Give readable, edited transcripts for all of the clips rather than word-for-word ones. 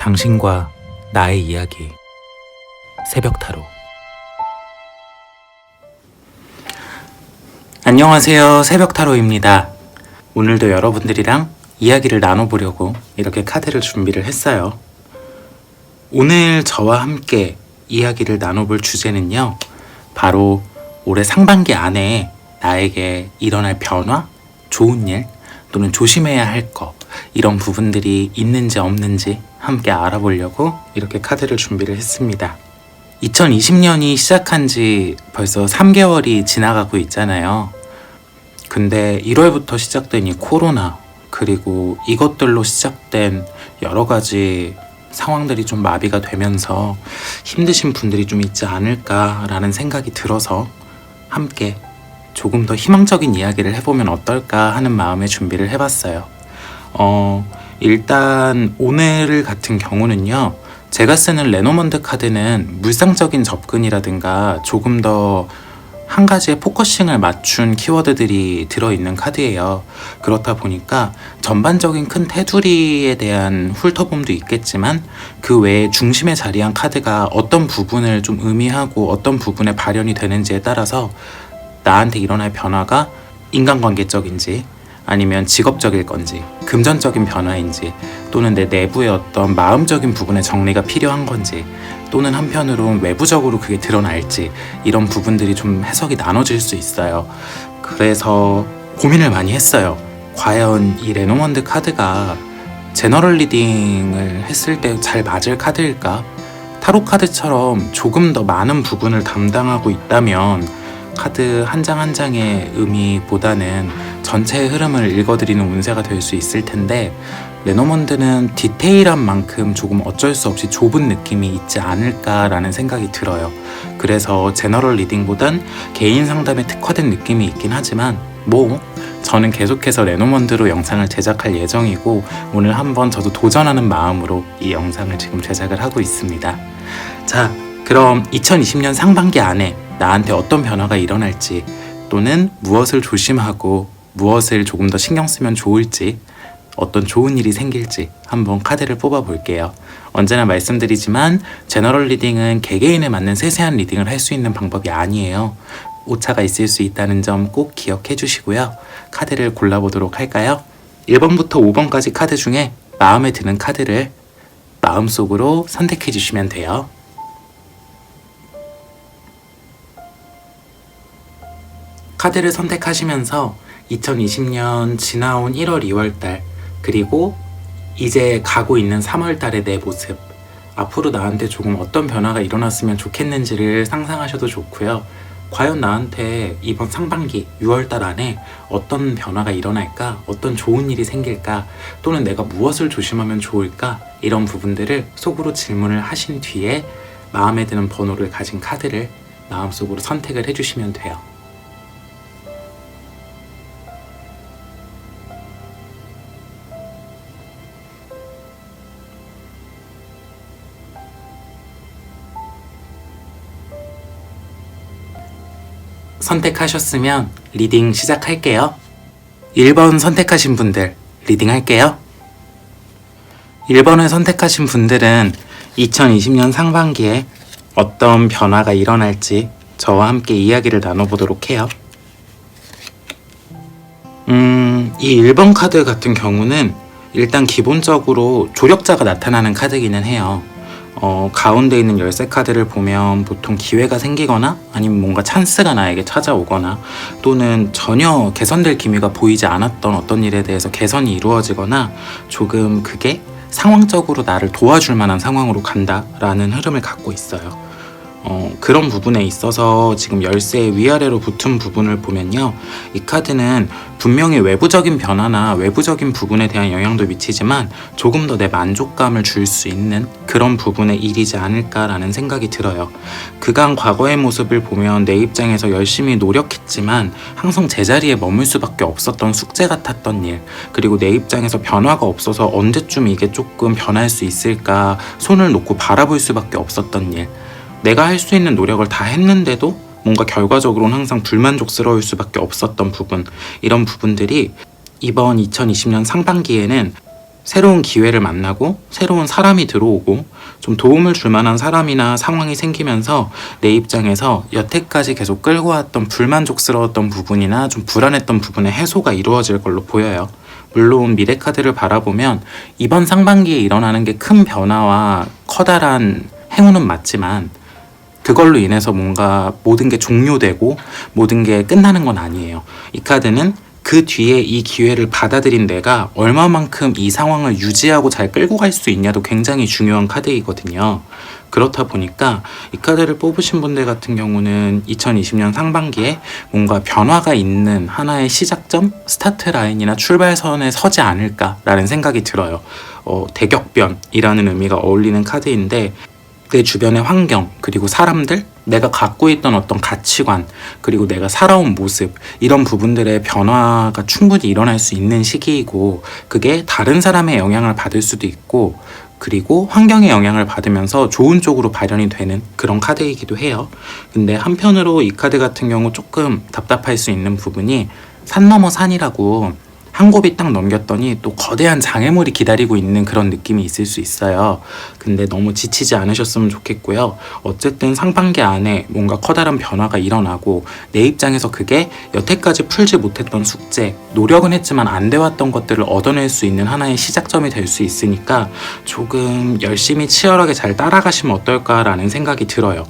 당신과 나의 이야기 새벽 타로. 안녕하세요, 새벽 타로입니다. 오늘도 여러분들이랑 이야기를 나눠보려고 이렇게 카드를 준비를 했어요. 오늘 저와 함께 이야기를 나눠볼 주제는요, 바로 올해 상반기 안에 나에게 일어날 변화, 좋은 일, 또는 조심해야 할 것, 이런 부분들이 있는지 없는지 함께 알아보려고 이렇게 카드를 준비를 했습니다. 2020년이 시작한 지 벌써 3개월이 지나가고 있잖아요. 근데 1월부터 시작된 이 코로나, 그리고 이것들로 시작된 여러 가지 상황들이 좀 마비가 되면서 힘드신 분들이 좀 있지 않을까라는 생각이 들어서 함께 조금 더 희망적인 이야기를 해보면 어떨까 하는 마음에 준비를 해봤어요. 일단 오늘 같은 경우는요, 제가 쓰는 레노먼드 카드는 물상적인 접근이라든가 조금 더 한 가지에 포커싱을 맞춘 키워드들이 들어있는 카드예요. 그렇다 보니까 전반적인 큰 테두리에 대한 훑어봄도 있겠지만 그 외에 중심에 자리한 카드가 어떤 부분을 좀 의미하고 어떤 부분에 발현이 되는지에 따라서 나한테 일어날 변화가 인간관계적인지 아니면 직업적일 건지 금전적인 변화인지 또는 내 내부의 어떤 마음적인 부분의 정리가 필요한 건지 또는 한편으로는 외부적으로 그게 드러날지 이런 부분들이 좀 해석이 나눠질 수 있어요. 그래서 고민을 많이 했어요. 과연 이 레노먼드 카드가 제너럴 리딩을 했을 때 잘 맞을 카드일까? 타로 카드처럼 조금 더 많은 부분을 담당하고 있다면 카드 한 장 한 장의 의미보다는 전체의 흐름을 읽어드리는 운세가 될 수 있을 텐데, 레노먼드는 디테일한 만큼 조금 어쩔 수 없이 좁은 느낌이 있지 않을까라는 생각이 들어요. 그래서 제너럴 리딩보단 개인 상담에 특화된 느낌이 있긴 하지만 저는 계속해서 레노먼드로 영상을 제작할 예정이고 오늘 한번 저도 도전하는 마음으로 이 영상을 지금 제작을 하고 있습니다. 자, 그럼 2020년 상반기 안에 나한테 어떤 변화가 일어날지 또는 무엇을 조심하고 무엇을 조금 더 신경 쓰면 좋을지 어떤 좋은 일이 생길지 한번 카드를 뽑아 볼게요. 언제나 말씀드리지만 제너럴 리딩은 개개인에 맞는 세세한 리딩을 할 수 있는 방법이 아니에요. 오차가 있을 수 있다는 점 꼭 기억해 주시고요. 카드를 골라보도록 할까요? 1번부터 5번까지 카드 중에 마음에 드는 카드를 마음속으로 선택해 주시면 돼요. 카드를 선택하시면서 2020년 지나온 1월, 2월달 그리고 이제 가고 있는 3월달의 내 모습, 앞으로 나한테 조금 어떤 변화가 일어났으면 좋겠는지를 상상하셔도 좋고요. 과연 나한테 이번 상반기 6월달 안에 어떤 변화가 일어날까? 어떤 좋은 일이 생길까? 또는 내가 무엇을 조심하면 좋을까? 이런 부분들을 속으로 질문을 하신 뒤에 마음에 드는 번호를 가진 카드를 마음속으로 선택을 해주시면 돼요. 선택하셨으면 리딩 시작할게요. 1번 선택하신 분들 리딩 할게요. 1번을 선택하신 분들은 2020년 상반기에 어떤 변화가 일어날지 저와 함께 이야기를 나눠보도록 해요. 이 1번 카드 같은 경우는 일단 기본적으로 조력자가 나타나는 카드기는 해요. 가운데 있는 열쇠 카드를 보면 보통 기회가 생기거나 아니면 뭔가 찬스가 나에게 찾아오거나 또는 전혀 개선될 기미가 보이지 않았던 어떤 일에 대해서 개선이 이루어지거나 조금 그게 상황적으로 나를 도와줄 만한 상황으로 간다라는 흐름을 갖고 있어요. 그런 부분에 있어서 지금 열쇠의 위아래로 붙은 부분을 보면요, 이 카드는 분명히 외부적인 변화나 외부적인 부분에 대한 영향도 미치지만 조금 더 내 만족감을 줄 수 있는 그런 부분의 일이지 않을까라는 생각이 들어요. 그간 과거의 모습을 보면 내 입장에서 열심히 노력했지만 항상 제자리에 머물 수밖에 없었던 숙제 같았던 일, 그리고 내 입장에서 변화가 없어서 언제쯤 이게 조금 변할 수 있을까 손을 놓고 바라볼 수밖에 없었던 일, 내가 할 수 있는 노력을 다 했는데도 뭔가 결과적으로는 항상 불만족스러울 수밖에 없었던 부분, 이런 부분들이 이번 2020년 상반기에는 새로운 기회를 만나고 새로운 사람이 들어오고 좀 도움을 줄 만한 사람이나 상황이 생기면서 내 입장에서 여태까지 계속 끌고 왔던 불만족스러웠던 부분이나 좀 불안했던 부분의 해소가 이루어질 걸로 보여요. 물론 미래 카드를 바라보면 이번 상반기에 일어나는 게 큰 변화와 커다란 행운은 맞지만 그걸로 인해서 뭔가 모든 게 종료되고 모든 게 끝나는 건 아니에요. 이 카드는 그 뒤에 이 기회를 받아들인 내가 얼마만큼 이 상황을 유지하고 잘 끌고 갈 수 있냐도 굉장히 중요한 카드이거든요. 그렇다 보니까 이 카드를 뽑으신 분들 같은 경우는 2020년 상반기에 뭔가 변화가 있는 하나의 시작점, 스타트 라인이나 출발선에 서지 않을까라는 생각이 들어요. 대격변이라는 의미가 어울리는 카드인데 내 주변의 환경, 그리고 사람들, 내가 갖고 있던 어떤 가치관, 그리고 내가 살아온 모습, 이런 부분들의 변화가 충분히 일어날 수 있는 시기이고, 그게 다른 사람의 영향을 받을 수도 있고, 그리고 환경의 영향을 받으면서 좋은 쪽으로 발현이 되는 그런 카드이기도 해요. 근데 한편으로 이 카드 같은 경우 조금 답답할 수 있는 부분이 산 넘어 산이라고 한 곱이 딱 넘겼더니 또 거대한 장애물이 기다리고 있는 그런 느낌이 있을 수 있어요. 근데 너무 지치지 않으셨으면 좋겠고요. 어쨌든 상반기 안에 뭔가 커다란 변화가 일어나고 내 입장에서 그게 여태까지 풀지 못했던 숙제, 노력은 했지만 안 돼왔던 것들을 얻어낼 수 있는 하나의 시작점이 될 수 있으니까 조금 열심히 치열하게 잘 따라가시면 어떨까라는 생각이 들어요.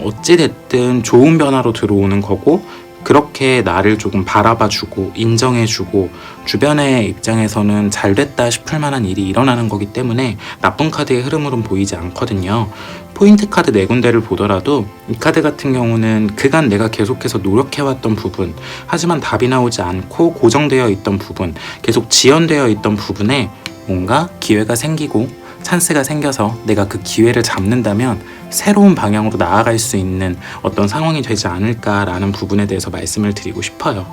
어찌됐든 좋은 변화로 들어오는 거고 그렇게 나를 조금 바라봐주고 인정해주고 주변의 입장에서는 잘됐다 싶을 만한 일이 일어나는 거기 때문에 나쁜 카드의 흐름으로는 보이지 않거든요. 포인트 카드 4군데를 보더라도 이 카드 같은 경우는 그간 내가 계속해서 노력해왔던 부분, 하지만 답이 나오지 않고 고정되어 있던 부분, 계속 지연되어 있던 부분에 뭔가 기회가 생기고 찬스가 생겨서 내가 그 기회를 잡는다면 새로운 방향으로 나아갈 수 있는 어떤 상황이 되지 않을까라는 부분에 대해서 말씀을 드리고 싶어요.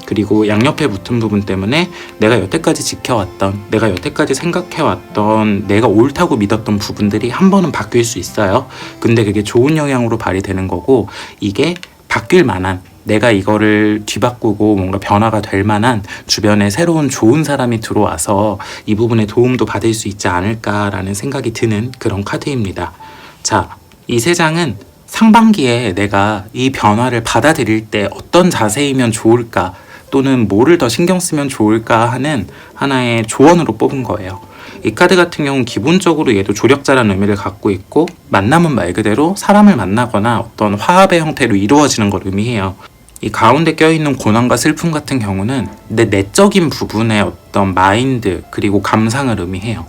그리고 양옆에 붙은 부분 때문에 내가 여태까지 지켜왔던, 내가 여태까지 생각해왔던, 내가 옳다고 믿었던 부분들이 한 번은 바뀔 수 있어요. 근데 그게 좋은 영향으로 발휘되는 거고, 이게 바뀔 만한, 내가 이거를 뒤바꾸고 뭔가 변화가 될 만한 주변에 새로운 좋은 사람이 들어와서 이 부분에 도움도 받을 수 있지 않을까라는 생각이 드는 그런 카드입니다. 자, 이 3장은 상반기에 내가 이 변화를 받아들일 때 어떤 자세이면 좋을까, 또는 뭐를 더 신경 쓰면 좋을까 하는 하나의 조언으로 뽑은 거예요. 이 카드 같은 경우는 기본적으로 얘도 조력자라는 의미를 갖고 있고, 만남은 말 그대로 사람을 만나거나 어떤 화합의 형태로 이루어지는 걸 의미해요. 이 가운데 껴있는 고난과 슬픔 같은 경우는 내 내적인 부분의 어떤 마인드 그리고 감상을 의미해요.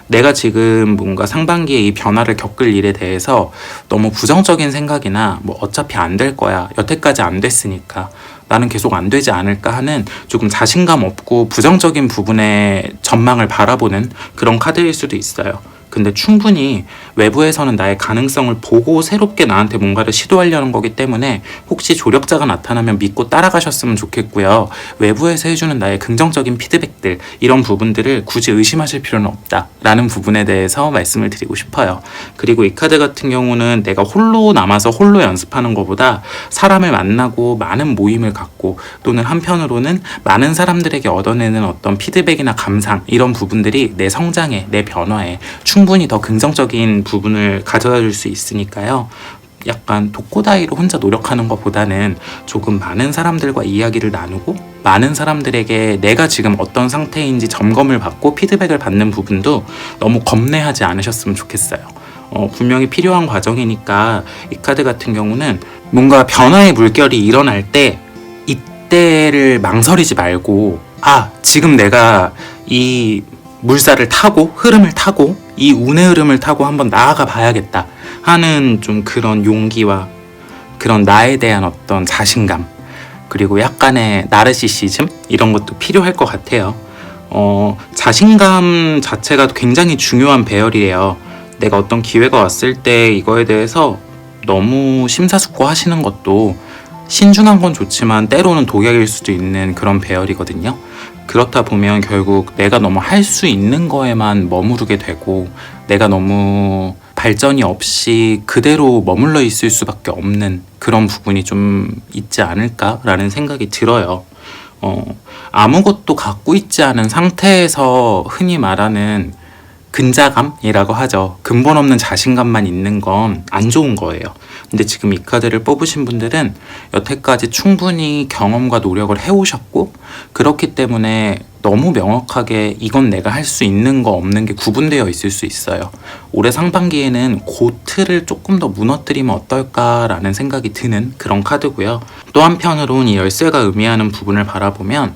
내가 지금 뭔가 상반기에 이 변화를 겪을 일에 대해서 너무 부정적인 생각이나 뭐 어차피 안 될 거야, 여태까지 안 됐으니까 나는 계속 안 되지 않을까 하는 조금 자신감 없고 부정적인 부분의 전망을 바라보는 그런 카드일 수도 있어요. 근데 충분히 외부에서는 나의 가능성을 보고 새롭게 나한테 뭔가를 시도하려는 거기 때문에 혹시 조력자가 나타나면 믿고 따라가셨으면 좋겠고요. 외부에서 해주는 나의 긍정적인 피드백들, 이런 부분들을 굳이 의심하실 필요는 없다라는 부분에 대해서 말씀을 드리고 싶어요. 그리고 이 카드 같은 경우는 내가 홀로 남아서 홀로 연습하는 것보다 사람을 만나고 많은 모임을 갖고, 또는 한편으로는 많은 사람들에게 얻어내는 어떤 피드백이나 감상, 이런 부분들이 내 성장에, 내 변화에 충분히 더 긍정적인 부분을 가져다 줄 수 있으니까요. 약간 독고다이로 혼자 노력하는 것보다는 조금 많은 사람들과 이야기를 나누고 많은 사람들에게 내가 지금 어떤 상태인지 점검을 받고 피드백을 받는 부분도 너무 겁내하지 않으셨으면 좋겠어요. 분명히 필요한 과정이니까 이 카드 같은 경우는 뭔가 변화의 물결이 일어날 때 이때를 망설이지 말고, 지금 내가 이 물살을 타고 흐름을 타고 이 운의 흐름을 타고 한번 나아가 봐야겠다 하는 좀 그런 용기와 그런 나에 대한 어떤 자신감, 그리고 약간의 나르시시즘, 이런 것도 필요할 것 같아요. 자신감 자체가 굉장히 중요한 배열이에요. 내가 어떤 기회가 왔을 때 이거에 대해서 너무 심사숙고하시는 것도 신중한 건 좋지만 때로는 독약일 수도 있는 그런 배열이거든요. 그렇다 보면 결국 내가 너무 할 수 있는 거에만 머무르게 되고, 내가 너무 발전이 없이 그대로 머물러 있을 수밖에 없는 그런 부분이 좀 있지 않을까라는 생각이 들어요. 아무것도 갖고 있지 않은 상태에서 흔히 말하는 근자감이라고 하죠. 근본 없는 자신감만 있는 건 안 좋은 거예요. 근데 지금 이 카드를 뽑으신 분들은 여태까지 충분히 경험과 노력을 해오셨고, 그렇기 때문에 너무 명확하게 이건 내가 할 수 있는 거 없는 게 구분되어 있을 수 있어요. 올해 상반기에는 그 틀을 조금 더 무너뜨리면 어떨까라는 생각이 드는 그런 카드고요. 또 한편으로는 이 열쇠가 의미하는 부분을 바라보면,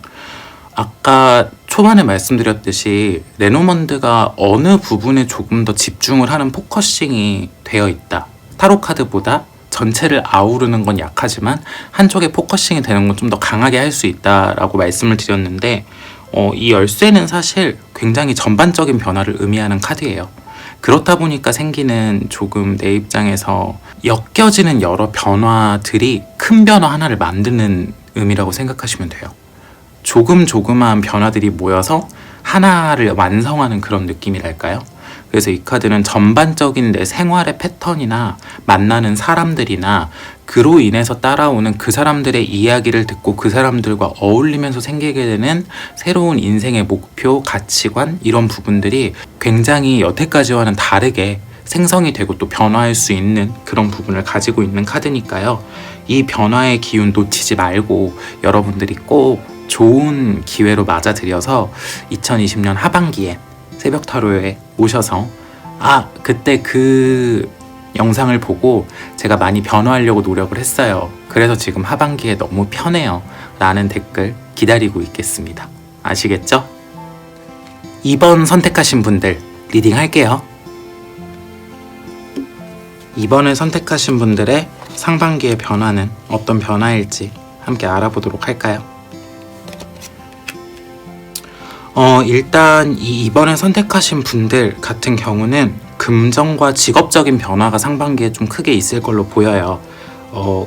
아까 초반에 말씀드렸듯이 레노먼드가 어느 부분에 조금 더 집중을 하는 포커싱이 되어 있다. 타로 카드보다 전체를 아우르는 건 약하지만 한쪽에 포커싱이 되는 건 좀 더 강하게 할 수 있다라고 말씀을 드렸는데, 이 열쇠는 사실 굉장히 전반적인 변화를 의미하는 카드예요. 그렇다 보니까 생기는 조금 내 입장에서 엮여지는 여러 변화들이 큰 변화 하나를 만드는 의미라고 생각하시면 돼요. 조그마한 변화들이 모여서 하나를 완성하는 그런 느낌이랄까요? 그래서 이 카드는 전반적인 내 생활의 패턴이나 만나는 사람들이나 그로 인해서 따라오는 그 사람들의 이야기를 듣고 그 사람들과 어울리면서 생기게 되는 새로운 인생의 목표, 가치관, 이런 부분들이 굉장히 여태까지와는 다르게 생성이 되고 또 변화할 수 있는 그런 부분을 가지고 있는 카드니까요. 이 변화의 기운 놓치지 말고 여러분들이 꼭 좋은 기회로 맞아들여서 2020년 하반기에 새벽 타로에 오셔서 그때 그 영상을 보고 제가 많이 변화하려고 노력을 했어요. 그래서 지금 하반기에 너무 편해요 라는 댓글 기다리고 있겠습니다. 아시겠죠? 2번 선택하신 분들 리딩 할게요. 2번을 선택하신 분들의 상반기의 변화는 어떤 변화일지 함께 알아보도록 할까요? 일단 이 2번을 선택하신 분들 같은 경우는 금전과 직업적인 변화가 상반기에 좀 크게 있을 걸로 보여요.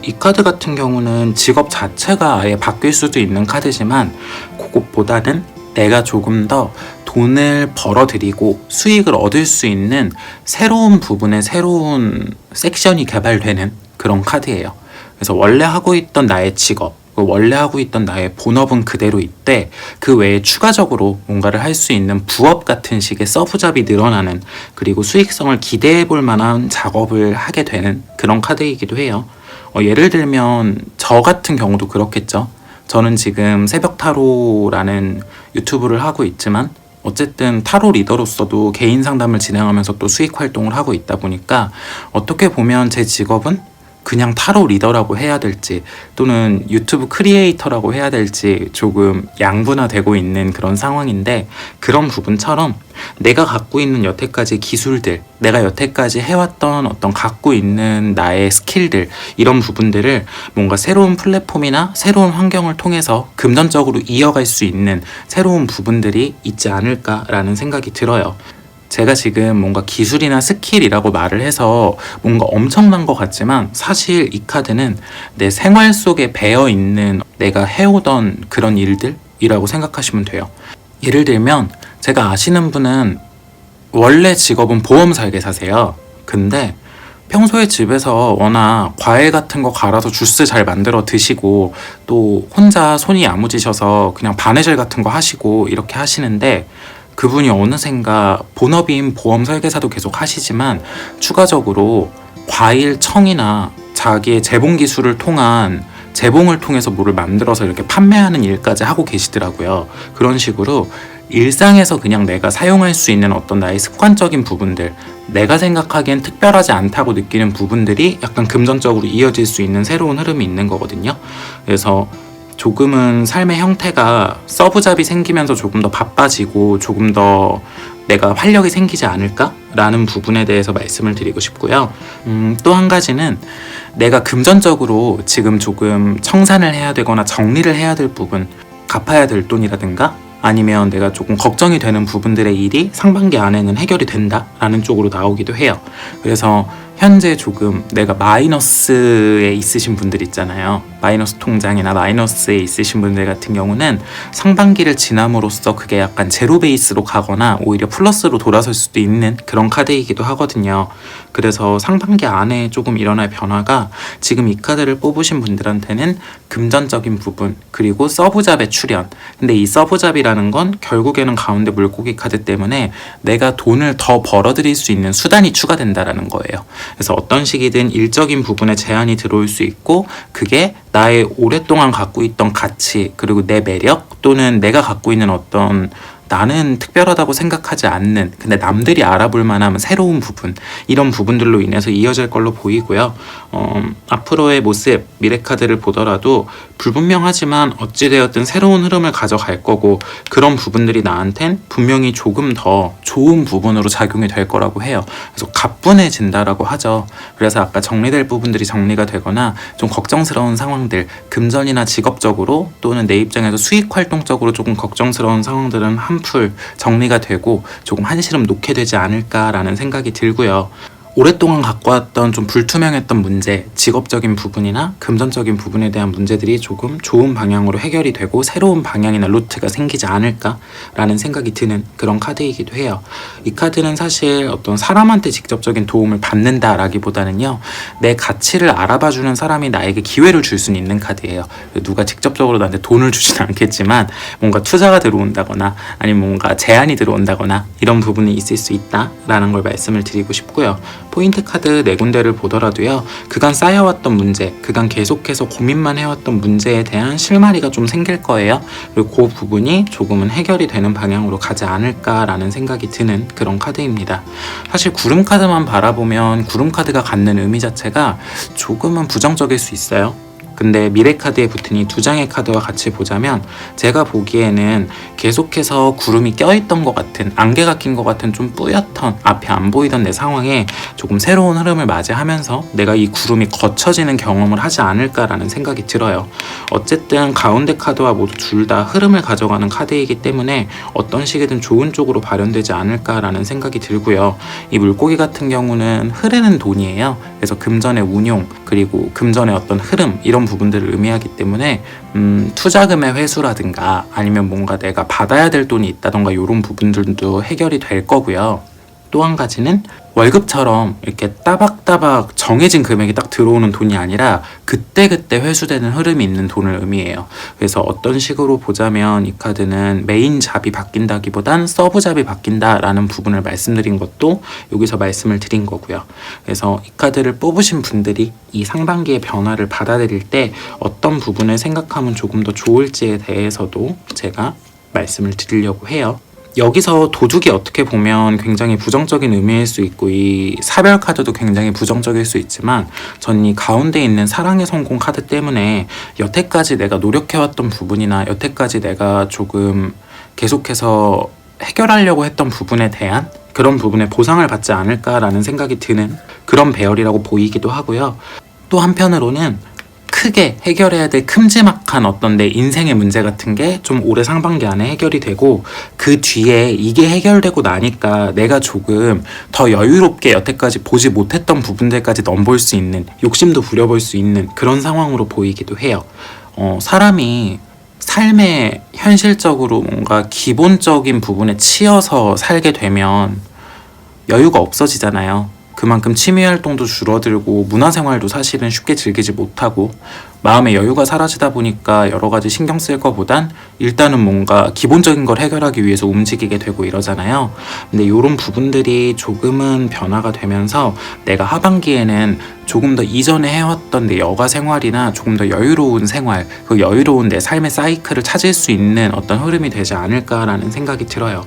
이 카드 같은 경우는 직업 자체가 아예 바뀔 수도 있는 카드지만 그것보다는 내가 조금 더 돈을 벌어들이고 수익을 얻을 수 있는 새로운 부분의 새로운 섹션이 개발되는 그런 카드예요. 그래서 원래 하고 있던 나의 직업, 원래 하고 있던 나의 본업은 그대로 있대, 그 외에 추가적으로 뭔가를 할 수 있는 부업 같은 식의 서브잡이 늘어나는, 그리고 수익성을 기대해 볼 만한 작업을 하게 되는 그런 카드이기도 해요. 예를 들면 저 같은 경우도 그렇겠죠. 저는 지금 새벽 타로라는 유튜브를 하고 있지만 어쨌든 타로 리더로서도 개인 상담을 진행하면서 또 수익 활동을 하고 있다 보니까 어떻게 보면 제 직업은 그냥 타로 리더라고 해야 될지 또는 유튜브 크리에이터라고 해야 될지 조금 양분화되고 있는 그런 상황인데, 그런 부분처럼 내가 갖고 있는 여태까지 기술들, 내가 여태까지 해왔던 어떤 갖고 있는 나의 스킬들, 이런 부분들을 뭔가 새로운 플랫폼이나 새로운 환경을 통해서 금전적으로 이어갈 수 있는 새로운 부분들이 있지 않을까라는 생각이 들어요. 제가 지금 뭔가 기술이나 스킬이라고 말을 해서 뭔가 엄청난 것 같지만 사실 이 카드는 내 생활 속에 배어있는 내가 해오던 그런 일들이라고 생각하시면 돼요. 예를 들면 제가 아시는 분은 원래 직업은 보험 설계사세요. 근데 평소에 집에서 워낙 과일 같은 거 갈아서 주스 잘 만들어 드시고 또 혼자 손이 야무지셔서 그냥 바느질 같은 거 하시고 이렇게 하시는데, 그분이 어느샌가 본업인 보험 설계사도 계속 하시지만 추가적으로 과일 청이나 자기의 재봉 기술을 통한 재봉을 통해서 뭐를 만들어서 이렇게 판매하는 일까지 하고 계시더라고요. 그런 식으로 일상에서 그냥 내가 사용할 수 있는 어떤 나의 습관적인 부분들, 내가 생각하기엔 특별하지 않다고 느끼는 부분들이 약간 금전적으로 이어질 수 있는 새로운 흐름이 있는 거거든요. 그래서 조금은 삶의 형태가 서브잡이 생기면서 조금 더 바빠지고 조금 더 내가 활력이 생기지 않을까라는 부분에 대해서 말씀을 드리고 싶고요. 또 한 가지는 내가 금전적으로 지금 조금 청산을 해야 되거나 정리를 해야 될 부분, 갚아야 될 돈이라든가 아니면 내가 조금 걱정이 되는 부분들의 일이 상반기 안에는 해결이 된다라는 쪽으로 나오기도 해요. 그래서 현재 조금 내가 마이너스에 있으신 분들 있잖아요. 마이너스 통장이나 마이너스에 있으신 분들 같은 경우는 상반기를 지남으로써 그게 약간 제로 베이스로 가거나 오히려 플러스로 돌아설 수도 있는 그런 카드이기도 하거든요. 그래서 상반기 안에 조금 일어날 변화가 지금 이 카드를 뽑으신 분들한테는 금전적인 부분, 그리고 서브잡의 출현. 근데 이 서브잡이라는 건 결국에는 가운데 물고기 카드 때문에 내가 돈을 더 벌어들일 수 있는 수단이 추가된다라는 거예요. 그래서 어떤 식이든 일적인 부분에 제한이 들어올 수 있고, 그게 나의 오랫동안 갖고 있던 가치, 그리고 내 매력, 또는 내가 갖고 있는 어떤 나는 특별하다고 생각하지 않는, 근데 남들이 알아볼 만한 새로운 부분, 이런 부분들로 인해서 이어질 걸로 보이고요. 앞으로의 모습, 미래카드를 보더라도 불분명하지만 어찌되었든 새로운 흐름을 가져갈 거고, 그런 부분들이 나한텐 분명히 조금 더 좋은 부분으로 작용이 될 거라고 해요. 그래서 가뿐해진다라고 하죠. 그래서 아까 정리될 부분들이 정리가 되거나 좀 걱정스러운 상황들, 금전이나 직업적으로 또는 내 입장에서 수익 활동적으로 조금 걱정스러운 상황들은 한풀 정리가 되고 조금 한시름 놓게 되지 않을까라는 생각이 들고요. 오랫동안 갖고 왔던 좀 불투명했던 문제, 직업적인 부분이나 금전적인 부분에 대한 문제들이 조금 좋은 방향으로 해결이 되고 새로운 방향이나 루트가 생기지 않을까라는 생각이 드는 그런 카드이기도 해요. 이 카드는 사실 어떤 사람한테 직접적인 도움을 받는다라기보다는요, 내 가치를 알아봐주는 사람이 나에게 기회를 줄 수는 있는 카드예요. 누가 직접적으로 나한테 돈을 주지는 않겠지만 뭔가 투자가 들어온다거나 아니면 뭔가 제안이 들어온다거나 이런 부분이 있을 수 있다라는 걸 말씀을 드리고 싶고요. 포인트 카드 4군데를 보더라도요, 그간 쌓여왔던 문제, 그간 계속해서 고민만 해왔던 문제에 대한 실마리가 좀 생길 거예요. 그리고 그 부분이 조금은 해결이 되는 방향으로 가지 않을까라는 생각이 드는 그런 카드입니다. 사실 구름 카드만 바라보면 구름 카드가 갖는 의미 자체가 조금은 부정적일 수 있어요. 근데 미래 카드에 붙은 이 2장의 카드와 같이 보자면 제가 보기에는 계속해서 구름이 껴있던 것 같은, 안개가 낀 것 같은 좀 뿌옇던, 앞이 안 보이던 내 상황에 조금 새로운 흐름을 맞이하면서 내가 이 구름이 걷혀지는 경험을 하지 않을까라는 생각이 들어요. 어쨌든 가운데 카드와 모두 둘 다 흐름을 가져가는 카드이기 때문에 어떤 식이든 좋은 쪽으로 발현되지 않을까라는 생각이 들고요. 이 물고기 같은 경우는 흐르는 돈이에요. 그래서 금전의 운용, 그리고 금전의 어떤 흐름, 이런 부분들을 의미하기 때문에 투자금의 회수라든가 아니면 뭔가 내가 받아야 될 돈이 있다던가 이런 부분들도 해결이 될 거고요. 또 한 가지는 월급처럼 이렇게 따박따박 정해진 금액이 딱 들어오는 돈이 아니라 그때그때 회수되는 흐름이 있는 돈을 의미해요. 그래서 어떤 식으로 보자면 이 카드는 메인 잡이 바뀐다기보단 서브 잡이 바뀐다라는 부분을 말씀드린 것도 여기서 말씀을 드린 거고요. 그래서 이 카드를 뽑으신 분들이 이 상반기의 변화를 받아들일 때 어떤 부분을 생각하면 조금 더 좋을지에 대해서도 제가 말씀을 드리려고 해요. 여기서 도둑이 어떻게 보면 굉장히 부정적인 의미일 수 있고 이 사별 카드도 굉장히 부정적일 수 있지만 전 이 가운데 있는 사랑의 성공 카드 때문에 여태까지 내가 노력해왔던 부분이나 여태까지 내가 조금 계속해서 해결하려고 했던 부분에 대한 그런 부분에 보상을 받지 않을까라는 생각이 드는 그런 배열이라고 보이기도 하고요. 또 한편으로는 크게 해결해야 될 큼지막한 어떤 내 인생의 문제 같은 게 좀 올해 상반기 안에 해결이 되고 그 뒤에 이게 해결되고 나니까 내가 조금 더 여유롭게 여태까지 보지 못했던 부분들까지 넘볼 수 있는, 욕심도 부려볼 수 있는 그런 상황으로 보이기도 해요. 사람이 삶에 현실적으로 뭔가 기본적인 부분에 치여서 살게 되면 여유가 없어지잖아요. 그만큼 취미활동도 줄어들고 문화생활도 사실은 쉽게 즐기지 못하고 마음의 여유가 사라지다 보니까 여러 가지 신경 쓸 것보단 일단은 뭔가 기본적인 걸 해결하기 위해서 움직이게 되고 이러잖아요. 근데 이런 부분들이 조금은 변화가 되면서 내가 하반기에는 조금 더 이전에 해왔던 내 여가 생활이나 조금 더 여유로운 생활, 그 여유로운 내 삶의 사이클을 찾을 수 있는 어떤 흐름이 되지 않을까라는 생각이 들어요.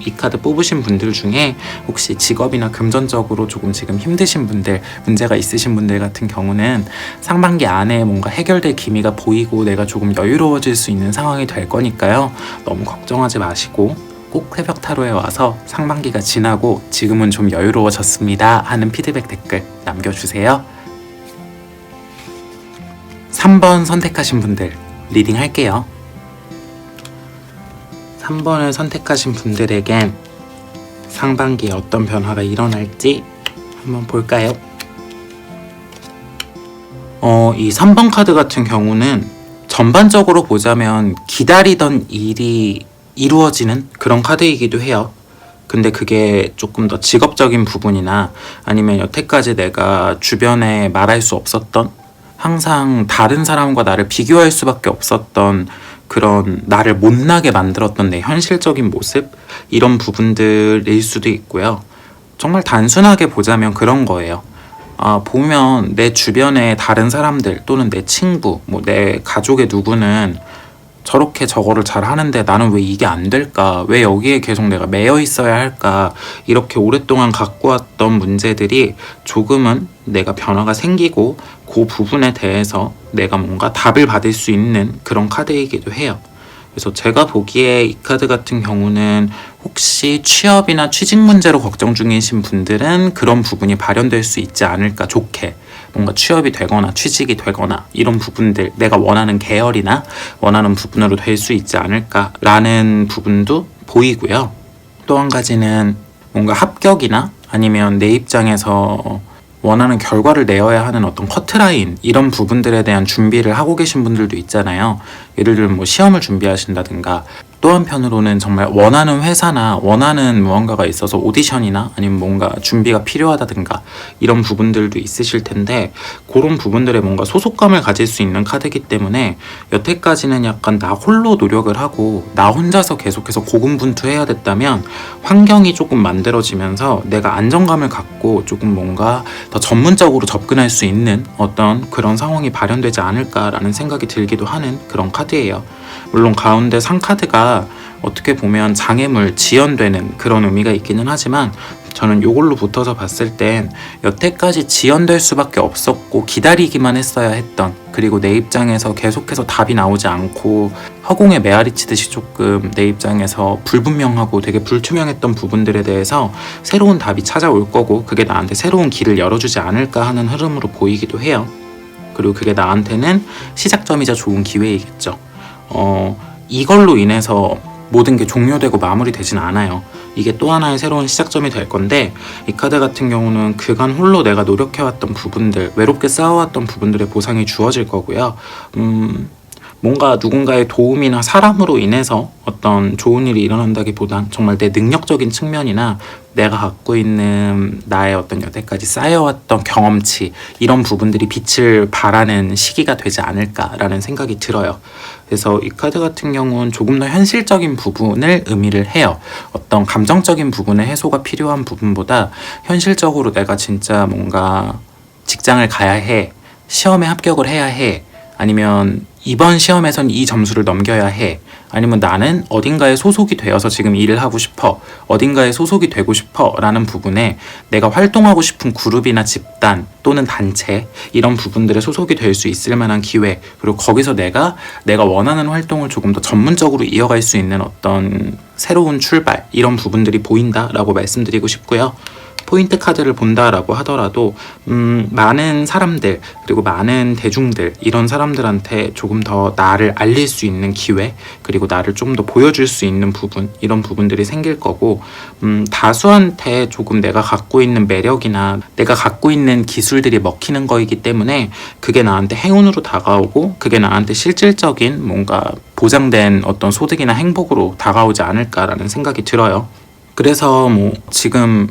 이 카드 뽑으신 분들 중에 혹시 직업이나 금전적으로 조금 지금 힘드신 분들, 문제가 있으신 분들 같은 경우는 상반기 안에 뭔가 해결될 기미가 보이고 내가 조금 여유로워질 수 있는 상황이 될 거니까요. 너무 걱정하지 마시고 꼭 새벽 타로에 와서 상반기가 지나고 지금은 좀 여유로워졌습니다 하는 피드백 댓글 남겨주세요. 3번 선택하신 분들 리딩 할게요. 3번을 선택하신 분들에겐 상반기에 어떤 변화가 일어날지 한번 볼까요? 이 3번 카드 같은 경우는 전반적으로 보자면 기다리던 일이 이루어지는 그런 카드이기도 해요. 근데 그게 조금 더 직업적인 부분이나 아니면 여태까지 내가 주변에 말할 수 없었던, 항상 다른 사람과 나를 비교할 수밖에 없었던 그런 나를 못나게 만들었던 내 현실적인 모습, 이런 부분들일 수도 있고요. 정말 단순하게 보자면 그런 거예요. 보면 내 주변에 다른 사람들 또는 내 친구, 뭐 내 가족의 누구는 저렇게 저거를 잘 하는데 나는 왜 이게 안 될까? 왜 여기에 계속 내가 매여 있어야 할까? 이렇게 오랫동안 갖고 왔던 문제들이 조금은 내가 변화가 생기고 그 부분에 대해서 내가 뭔가 답을 받을 수 있는 그런 카드이기도 해요. 그래서 제가 보기에 이 카드 같은 경우는 혹시 취업이나 취직 문제로 걱정 중이신 분들은 그런 부분이 발현될 수 있지 않을까, 좋게. 뭔가 취업이 되거나 취직이 되거나 이런 부분들, 내가 원하는 계열이나 원하는 부분으로 될 수 있지 않을까라는 부분도 보이고요. 또 한 가지는 뭔가 합격이나 아니면 내 입장에서 원하는 결과를 내어야 하는 어떤 커트라인, 이런 부분들에 대한 준비를 하고 계신 분들도 있잖아요. 예를 들면 뭐 시험을 준비하신다든가, 또 한편으로는 정말 원하는 회사나 원하는 무언가가 있어서 오디션이나 아니면 뭔가 준비가 필요하다든가 이런 부분들도 있으실 텐데, 그런 부분들에 뭔가 소속감을 가질 수 있는 카드이기 때문에 여태까지는 약간 나 홀로 노력을 하고 나 혼자서 계속해서 고군분투해야 됐다면 환경이 조금 만들어지면서 내가 안정감을 갖고 조금 뭔가 더 전문적으로 접근할 수 있는 어떤 그런 상황이 발현되지 않을까라는 생각이 들기도 하는 그런 카드예요. 물론 가운데 상카드가 어떻게 보면 장애물, 지연되는 그런 의미가 있기는 하지만, 저는 이걸로 붙어서 봤을 땐 여태까지 지연될 수밖에 없었고 기다리기만 했어야 했던, 그리고 내 입장에서 계속해서 답이 나오지 않고 허공에 메아리 치듯이 조금 내 입장에서 불분명하고 되게 불투명했던 부분들에 대해서 새로운 답이 찾아올 거고, 그게 나한테 새로운 길을 열어주지 않을까 하는 흐름으로 보이기도 해요. 그리고 그게 나한테는 시작점이자 좋은 기회이겠죠. 이걸로 인해서 모든 게 종료되고 마무리되진 않아요. 이게 또 하나의 새로운 시작점이 될 건데, 이 카드 같은 경우는 그간 홀로 내가 노력해왔던 부분들, 외롭게 쌓아왔던 부분들의 보상이 주어질 거고요. 뭔가 누군가의 도움이나 사람으로 인해서 어떤 좋은 일이 일어난다기보단 정말 내 능력적인 측면이나 내가 갖고 있는 나의 어떤 여태까지 쌓여왔던 경험치, 이런 부분들이 빛을 발하는 시기가 되지 않을까라는 생각이 들어요. 그래서 이 카드 같은 경우는 조금 더 현실적인 부분을 의미를 해요. 어떤 감정적인 부분의 해소가 필요한 부분보다 현실적으로 내가 진짜 뭔가 직장을 가야 해, 시험에 합격을 해야 해, 아니면 이번 시험에선 이 점수를 넘겨야 해, 아니면 나는 어딘가에 소속이 되어서 지금 일을 하고 싶어, 어딘가에 소속이 되고 싶어 라는 부분에 내가 활동하고 싶은 그룹이나 집단 또는 단체, 이런 부분들에 소속이 될 수 있을 만한 기회, 그리고 거기서 내가 원하는 활동을 조금 더 전문적으로 이어갈 수 있는 어떤 새로운 출발, 이런 부분들이 보인다라고 말씀드리고 싶고요. 포인트 카드를 본다라고 하더라도 많은 사람들, 그리고 많은 대중들, 이런 사람들한테 조금 더 나를 알릴 수 있는 기회, 그리고 나를 좀 더 보여줄 수 있는 부분, 이런 부분들이 생길 거고, 다수한테 조금 내가 갖고 있는 매력이나 내가 갖고 있는 기술들이 먹히는 거이기 때문에 그게 나한테 행운으로 다가오고, 그게 나한테 실질적인 뭔가 보장된 어떤 소득이나 행복으로 다가오지 않을까라는 생각이 들어요. 그래서 뭐 지금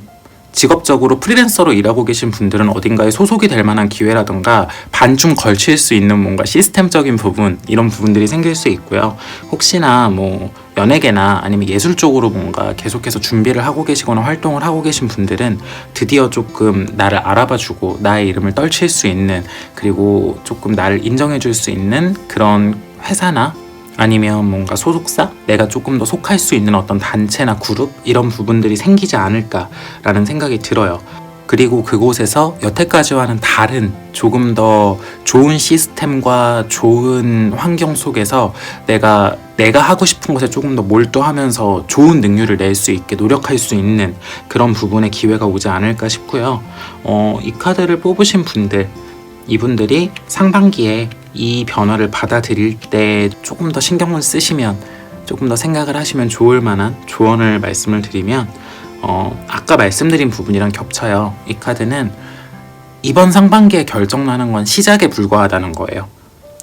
직업적으로 프리랜서로 일하고 계신 분들은 어딘가에 소속이 될 만한 기회라던가 반쯤 걸칠 수 있는 뭔가 시스템적인 부분, 이런 부분들이 생길 수 있고요. 혹시나 뭐 연예계나 아니면 예술 쪽으로 뭔가 계속해서 준비를 하고 계시거나 활동을 하고 계신 분들은 드디어 조금 나를 알아봐주고 나의 이름을 떨칠 수 있는, 그리고 조금 나를 인정해줄 수 있는 그런 회사나 아니면 뭔가 소속사? 내가 조금 더 속할 수 있는 어떤 단체나 그룹? 이런 부분들이 생기지 않을까라는 생각이 들어요. 그리고 그곳에서 여태까지와는 다른 조금 더 좋은 시스템과 좋은 환경 속에서 내가 하고 싶은 것에 조금 더 몰두하면서 좋은 능률을 낼 수 있게 노력할 수 있는 그런 부분의 기회가 오지 않을까 싶고요. 이 카드를 뽑으신 분들, 이분들이 상반기에 이 변화를 받아들일 때 조금 더 신경을 쓰시면, 조금 더 생각을 하시면 좋을 만한 조언을 말씀을 드리면, 아까 말씀드린 부분이랑 겹쳐요. 이 카드는 이번 상반기에 결정나는 건 시작에 불과하다는 거예요.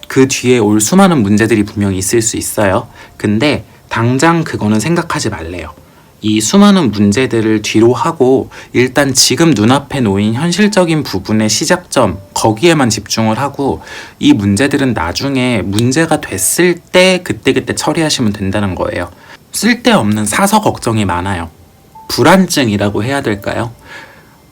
그 뒤에 올 수많은 문제들이 분명히 있을 수 있어요. 근데 당장 그거는 생각하지 말래요. 이 수많은 문제들을 뒤로 하고 일단 지금 눈앞에 놓인 현실적인 부분의 시작점, 거기에만 집중을 하고 이 문제들은 나중에 문제가 됐을 때 그때그때 처리하시면 된다는 거예요. 쓸데없는 사서 걱정이 많아요. 불안증이라고 해야 될까요?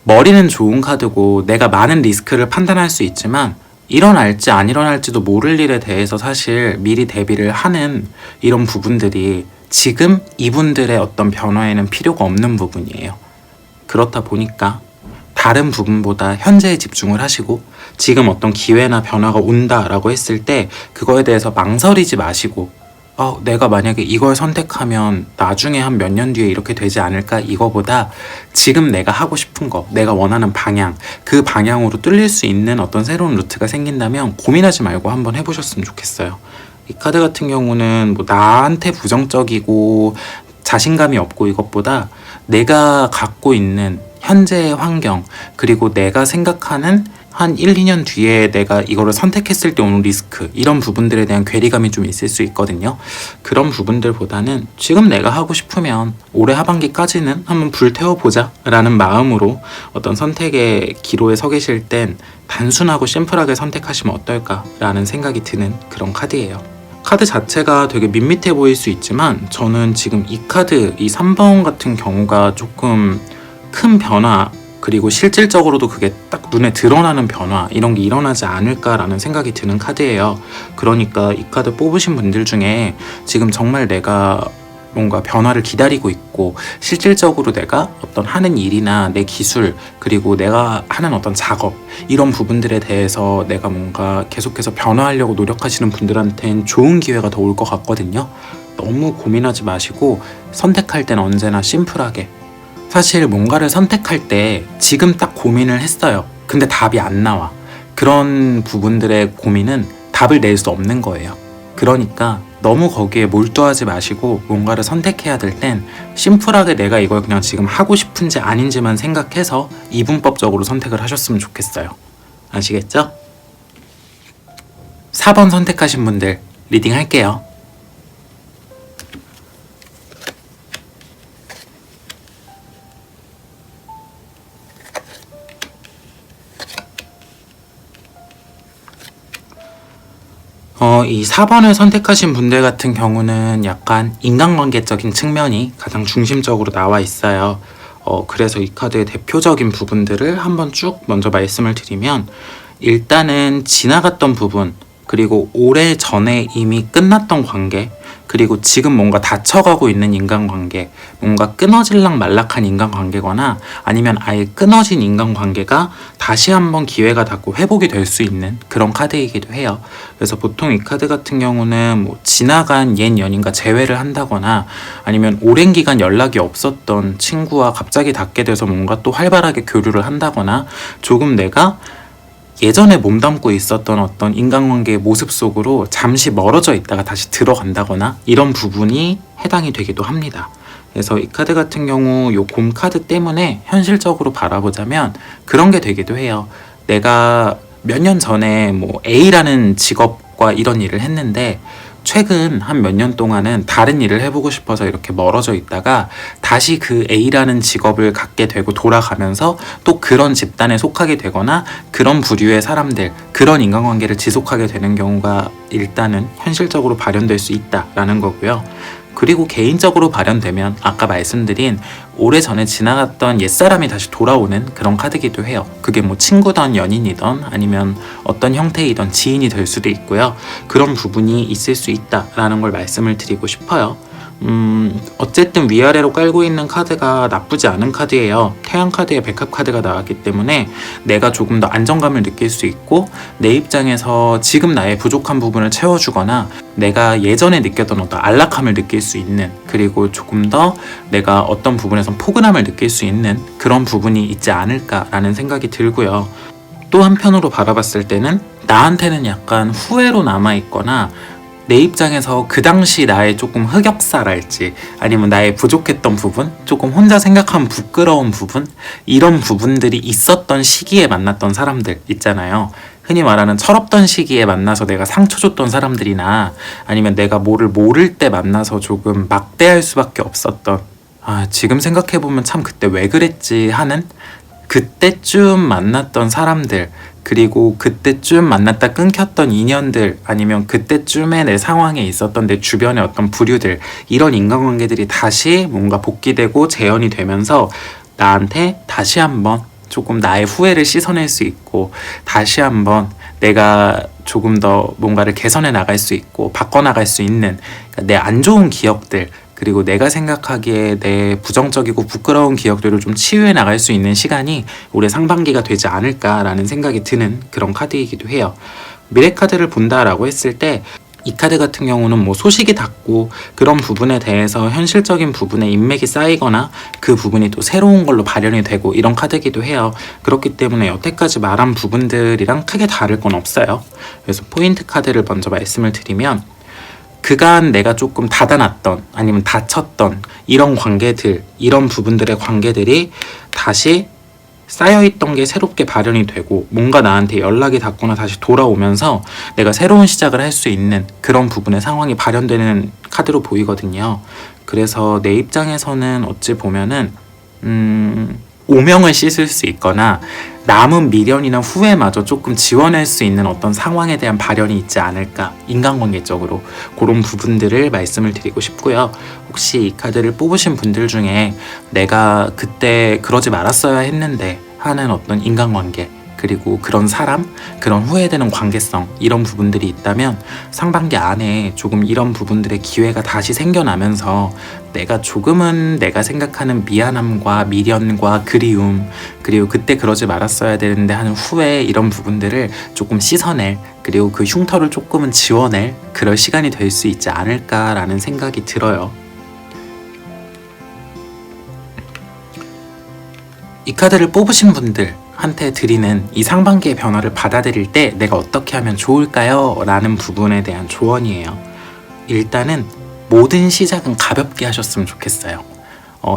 머리는 좋은 카드고 내가 많은 리스크를 판단할 수 있지만 일어날지 안 일어날지도 모를 일에 대해서 사실 미리 대비를 하는 이런 부분들이 지금 이분들의 어떤 변화에는 필요가 없는 부분이에요. 그렇다 보니까 다른 부분보다 현재에 집중을 하시고 지금 어떤 기회나 변화가 온다라고 했을 때 그거에 대해서 망설이지 마시고 내가 만약에 이걸 선택하면 나중에 한 몇 년 뒤에 이렇게 되지 않을까 이거보다 지금 내가 하고 싶은 거, 내가 원하는 방향, 그 방향으로 뚫릴 수 있는 어떤 새로운 루트가 생긴다면 고민하지 말고 한번 해보셨으면 좋겠어요. 이 카드 같은 경우는 뭐 나한테 부정적이고 자신감이 없고 이것보다 내가 갖고 있는 현재의 환경 그리고 내가 생각하는 한 1, 2년 뒤에 내가 이거를 선택했을 때 오는 리스크 이런 부분들에 대한 괴리감이 좀 있을 수 있거든요. 그런 부분들보다는 지금 내가 하고 싶으면 올해 하반기까지는 한번 불태워보자 라는 마음으로 어떤 선택의 기로에 서 계실 땐 단순하고 심플하게 선택하시면 어떨까 라는 생각이 드는 그런 카드예요. 카드 자체가 되게 밋밋해 보일 수 있지만 저는 지금 이 카드, 이 3번 같은 경우가 조금 큰 변화 그리고 실질적으로도 그게 딱 눈에 드러나는 변화 이런 게 일어나지 않을까라는 생각이 드는 카드예요. 그러니까 이 카드 뽑으신 분들 중에 지금 정말 내가 뭔가 변화를 기다리고 있고 실질적으로 내가 어떤 하는 일이나 내 기술 그리고 내가 하는 어떤 작업 이런 부분들에 대해서 내가 뭔가 계속해서 변화하려고 노력하시는 분들한테는 좋은 기회가 더 올 것 같거든요. 너무 고민하지 마시고 선택할 때는 언제나 심플하게 사실 뭔가를 선택할 때 지금 딱 고민을 했어요. 근데 답이 안 나와. 그런 부분들의 고민은 답을 낼 수 없는 거예요. 그러니까 너무 거기에 몰두하지 마시고 뭔가를 선택해야 될 땐 심플하게 내가 이걸 그냥 지금 하고 싶은지 아닌지만 생각해서 이분법적으로 선택을 하셨으면 좋겠어요. 아시겠죠? 4번 선택하신 분들 리딩 할게요. 이 4번을 선택하신 분들 같은 경우는 약간 인간관계적인 측면이 가장 중심적으로 나와 있어요. 그래서 이 카드의 대표적인 부분들을 한번 쭉 먼저 말씀을 드리면 일단은 지나갔던 부분 그리고 오래 전에 이미 끝났던 관계 그리고 지금 뭔가 닫혀가고 있는 인간관계 뭔가 끊어질락 말락한 인간관계거나 아니면 아예 끊어진 인간관계가 다시 한번 기회가 닿고 회복이 될 수 있는 그런 카드이기도 해요. 그래서 보통 이 카드 같은 경우는 뭐 지나간 옛 연인과 재회를 한다거나 아니면 오랜 기간 연락이 없었던 친구와 갑자기 닿게 돼서 뭔가 또 활발하게 교류를 한다거나 조금 내가 예전에 몸담고 있었던 어떤 인간관계의 모습 속으로 잠시 멀어져 있다가 다시 들어간다거나 이런 부분이 해당이 되기도 합니다. 그래서 이 카드 같은 경우 요 곰 카드 때문에 현실적으로 바라보자면 그런 게 되기도 해요. 내가 몇 년 전에 뭐 A라는 직업과 이런 일을 했는데 최근 한 몇 년 동안은 다른 일을 해보고 싶어서 이렇게 멀어져 있다가 다시 그 A라는 직업을 갖게 되고 돌아가면서 또 그런 집단에 속하게 되거나 그런 부류의 사람들, 그런 인간관계를 지속하게 되는 경우가 일단은 현실적으로 발현될 수 있다라는 거고요. 그리고 개인적으로 발현되면 아까 말씀드린 오래전에 지나갔던 옛사람이 다시 돌아오는 그런 카드기도 해요. 그게 뭐 친구든 연인이든 아니면 어떤 형태이든 지인이 될 수도 있고요. 그런 부분이 있을 수 있다라는 걸 말씀을 드리고 싶어요. 어쨌든 위아래로 깔고 있는 카드가 나쁘지 않은 카드예요. 태양 카드에 백합 카드가 나왔기 때문에 내가 조금 더 안정감을 느낄 수 있고 내 입장에서 지금 나의 부족한 부분을 채워주거나 내가 예전에 느꼈던 어떤 안락함을 느낄 수 있는 그리고 조금 더 내가 어떤 부분에선 포근함을 느낄 수 있는 그런 부분이 있지 않을까라는 생각이 들고요. 또 한편으로 바라봤을 때는 나한테는 약간 후회로 남아있거나 내 입장에서 그 당시 나의 조금 흑역사랄지 아니면 나의 부족했던 부분, 조금 혼자 생각하면 부끄러운 부분, 이런 부분들이 있었던 시기에 만났던 사람들 있잖아요. 흔히 말하는 철없던 시기에 만나서 내가 상처 줬던 사람들이나 아니면 내가 뭐를 모를 때 만나서 조금 막대할 수밖에 없었던, 지금 생각해보면 참 그때 왜 그랬지 하는 그때쯤 만났던 사람들, 그리고 그때쯤 만났다 끊겼던 인연들, 아니면 그때쯤에 내 상황에 있었던 내 주변의 어떤 부류들, 이런 인간관계들이 다시 뭔가 복귀되고 재현이 되면서 나한테 다시 한번 조금 나의 후회를 씻어낼 수 있고, 다시 한번 내가 조금 더 뭔가를 개선해 나갈 수 있고 바꿔나갈 수 있는, 내 안 좋은 기억들, 그리고 내가 생각하기에 내 부정적이고 부끄러운 기억들을 좀 치유해 나갈 수 있는 시간이 올해 상반기가 되지 않을까라는 생각이 드는 그런 카드이기도 해요. 미래 카드를 본다라고 했을 때 이 카드 같은 경우는 뭐 소식이 닿고 그런 부분에 대해서 현실적인 부분에 인맥이 쌓이거나 그 부분이 또 새로운 걸로 발현이 되고 이런 카드이기도 해요. 그렇기 때문에 여태까지 말한 부분들이랑 크게 다를 건 없어요. 그래서 포인트 카드를 먼저 말씀을 드리면, 그간 내가 조금 닫아놨던 아니면 다쳤던 이런 관계들, 이런 부분들의 관계들이 다시 쌓여있던 게 새롭게 발현이 되고 뭔가 나한테 연락이 닿거나 다시 돌아오면서 내가 새로운 시작을 할 수 있는 그런 부분의 상황이 발현되는 카드로 보이거든요. 그래서 내 입장에서는 어찌 보면은 오명을 씻을 수 있거나 남은 미련이나 후회마저 조금 지워낼 수 있는 어떤 상황에 대한 발현이 있지 않을까, 인간관계적으로 그런 부분들을 말씀을 드리고 싶고요. 혹시 이 카드를 뽑으신 분들 중에 내가 그때 그러지 말았어야 했는데 하는 어떤 인간관계, 그리고 그런 사람, 그런 후회되는 관계성, 이런 부분들이 있다면 상반기 안에 조금 이런 부분들의 기회가 다시 생겨나면서 내가 조금은 내가 생각하는 미안함과 미련과 그리움, 그리고 그때 그러지 말았어야 되는데 하는 후회, 이런 부분들을 조금 씻어낼, 그리고 그 흉터를 조금은 지워낼 그럴 시간이 될 수 있지 않을까라는 생각이 들어요. 이 카드를 뽑으신 분들한테 드리는 이 상반기의 변화를 받아들일 때 내가 어떻게 하면 좋을까요? 라는 부분에 대한 조언이에요. 일단은 모든 시작은 가볍게 하셨으면 좋겠어요.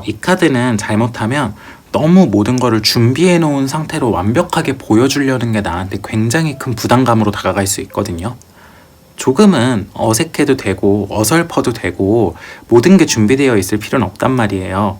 이 카드는 잘못하면 너무 모든 거를 준비해 놓은 상태로 완벽하게 보여주려는 게 나한테 굉장히 큰 부담감으로 다가갈 수 있거든요. 조금은 어색해도 되고 어설퍼도 되고 모든 게 준비되어 있을 필요는 없단 말이에요.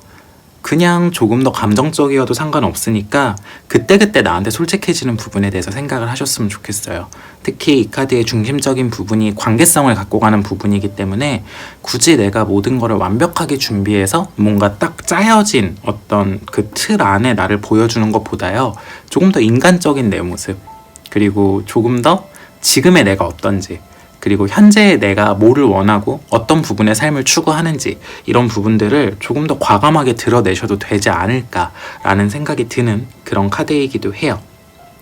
그냥 조금 더 감정적이어도 상관없으니까 그때그때 나한테 솔직해지는 부분에 대해서 생각을 하셨으면 좋겠어요. 특히 이 카드의 중심적인 부분이 관계성을 갖고 가는 부분이기 때문에 굳이 내가 모든 거를 완벽하게 준비해서 뭔가 딱 짜여진 어떤 그 틀 안에 나를 보여주는 것보다요, 조금 더 인간적인 내 모습, 그리고 조금 더 지금의 내가 어떤지, 그리고 현재의 내가 뭐를 원하고 어떤 부분의 삶을 추구하는지, 이런 부분들을 조금 더 과감하게 드러내셔도 되지 않을까라는 생각이 드는 그런 카드이기도 해요.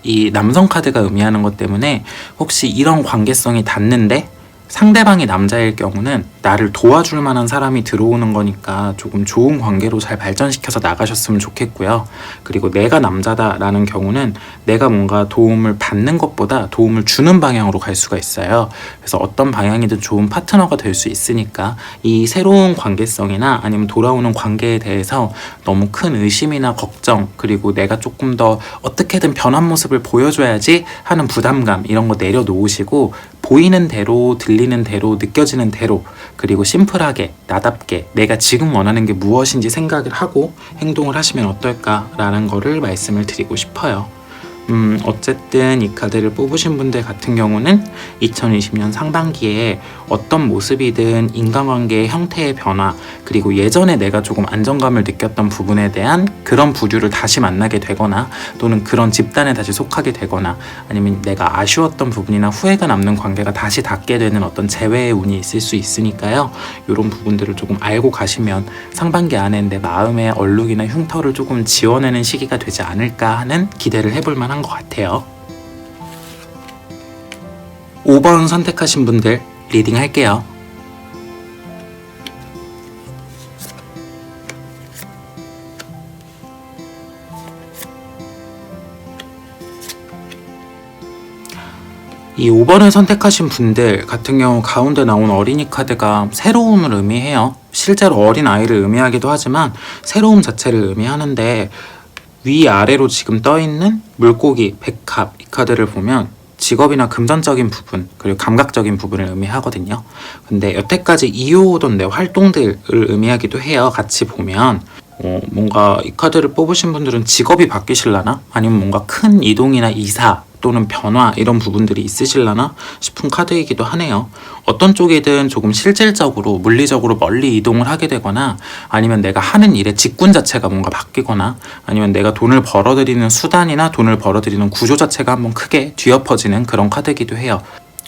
이 남성 카드가 의미하는 것 때문에 혹시 이런 관계성이 닿는데 상대방이 남자일 경우는 나를 도와줄 만한 사람이 들어오는 거니까 조금 좋은 관계로 잘 발전시켜서 나가셨으면 좋겠고요. 그리고 내가 남자다라는 경우는 내가 뭔가 도움을 받는 것보다 도움을 주는 방향으로 갈 수가 있어요. 그래서 어떤 방향이든 좋은 파트너가 될 수 있으니까 이 새로운 관계성이나 아니면 돌아오는 관계에 대해서 너무 큰 의심이나 걱정, 그리고 내가 조금 더 어떻게든 변한 모습을 보여줘야지 하는 부담감, 이런 거 내려놓으시고 보이는 대로, 들리는 대로, 느껴지는 대로, 그리고 심플하게 나답게 내가 지금 원하는 게 무엇인지 생각을 하고 행동을 하시면 어떨까라는 거를 말씀을 드리고 싶어요. 어쨌든 이 카드를 뽑으신 분들 같은 경우는 2020년 상반기에 어떤 모습이든 인간관계의 형태의 변화, 그리고 예전에 내가 조금 안정감을 느꼈던 부분에 대한 그런 부류를 다시 만나게 되거나, 또는 그런 집단에 다시 속하게 되거나, 아니면 내가 아쉬웠던 부분이나 후회가 남는 관계가 다시 닿게 되는 어떤 재회의 운이 있을 수 있으니까요. 이런 부분들을 조금 알고 가시면 상반기 안에 내 마음의 얼룩이나 흉터를 조금 지워내는 시기가 되지 않을까 하는 기대를 해볼 만한 것 같아요. 5번 선택하신 분들 리딩 할게요. 이 5번을 선택하신 분들 같은 경우 가운데 나온 어린이 카드가 새로움을 의미해요. 실제로 어린 아이를 의미하기도 하지만 새로움 자체를 의미하는데, 위아래로 지금 떠있는 물고기, 백합 이 카드를 보면 직업이나 금전적인 부분 그리고 감각적인 부분을 의미하거든요. 근데 여태까지 이어오던 내 활동들을 의미하기도 해요. 같이 보면 뭔가 이 카드를 뽑으신 분들은 직업이 바뀌실라나? 아니면 뭔가 큰 이동이나 이사 또는 변화 이런 부분들이 있으실라나 싶은 카드이기도 하네요. 어떤 쪽이든 조금 실질적으로 물리적으로 멀리 이동을 하게 되거나, 아니면 내가 하는 일의 직군 자체가 뭔가 바뀌거나, 아니면 내가 돈을 벌어들이는 수단이나 돈을 벌어들이는 구조 자체가 한번 크게 뒤엎어지는 그런 카드이기도 해요.